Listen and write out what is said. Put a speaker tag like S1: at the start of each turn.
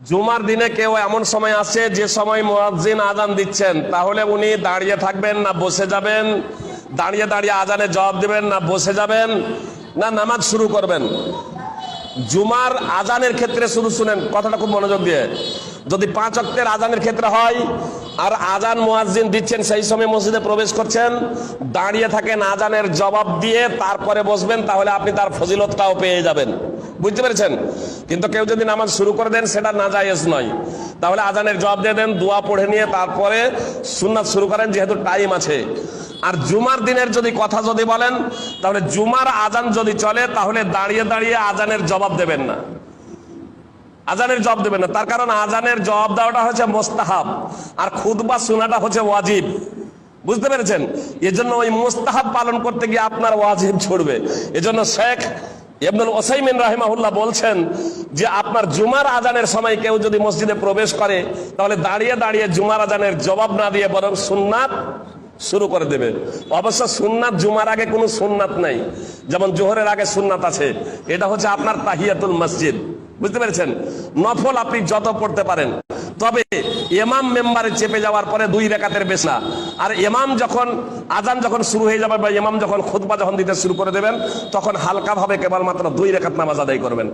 S1: জুমার দিনে কেউ এমন সময় আছে যে সময় মুয়াজ্জিন আজান দিচ্ছেন, তাহলে উনি দাঁড়িয়ে থাকবেন না বসে যাবেন? দাঁড়িয়ে দাঁড়িয়ে আজানে জবাব দিবেন না বসে যাবেন, না নামাজ শুরু করবেন? জুমার আজানের ক্ষেত্রে শুধু শুনেন কথাটা খুব মনোযোগ দিয়ে, যদি 5 ওয়াক্তের আজানের ক্ষেত্রে হয় আর আজান মুয়াজ্জিন দিচ্ছেন সেই সময় মসজিদে প্রবেশ করছেন, দাঁড়িয়ে থাকেন আজানের জবাব দিয়ে তারপরে বসবেন, তাহলে আপনি তার ফজিলতটাও পেয়ে যাবেন। বুঝতে পেরেছেন? কিন্তু কেউ যদি নামাজ শুরু করে দেন সেটা নাজায়েজ নয়, তাহলে আজানের জবাব দিয়ে দেন, দোয়া পড়ে নিয়ে তারপরে সুন্নাত শুরু করেন, যেহেতু টাইম আছে। আর জুমার দিনের যদি কথা যদি বলেন, তাহলে জুমার আজান যদি চলে তাহলে দাঁড়িয়ে দাঁড়িয়ে আজানের জবাব দেবেন না, আজানের জবাব দেবেন না। তার কারণ আজানের জবাব দেওয়াটা হচ্ছে মুস্তাহাব আর খুতবা শোনাটা হচ্ছে ওয়াজিব। বুঝতে পেরেছেন? এজন্য ওই মুস্তাহাব পালন করতে গিয়ে আপনার ওয়াজিব ছুটবে। এজন্য শেখ ইবনুল উসাইমিন রাহিমাহুল্লাহ বলছেন যে আপনার জুমার আজানের সময় কেউ যদি মসজিদে প্রবেশ করে তাহলে দাঁড়িয়ে দাঁড়িয়ে জুমার আজানের জবাব না দিয়ে বরং সুন্নাত শুরু করে দেবে। অবশ্য সুন্নাত জুমার আগে কোনো সুন্নাত নাই, যেমন জোহরের আগে সুন্নাত আছে, এটা হচ্ছে আপনার তাহিয়াতুল মসজিদ। বুঝতে পেরেছেন? নফল আপনি যত পড়তে পারেন, তবে ইমাম মেম্বারে চেপে যাওয়ার পরে 2 রাকাতের বেশি না। আর ইমাম যখন আজান যখন শুরু হয়ে যাবে বা ইমাম যখন খুতবা যখন দিতে শুরু করে দেবেন, তখন হালকা ভাবে কেবলমাত্র 2 রাকাত নামাজ আদায় করবেন।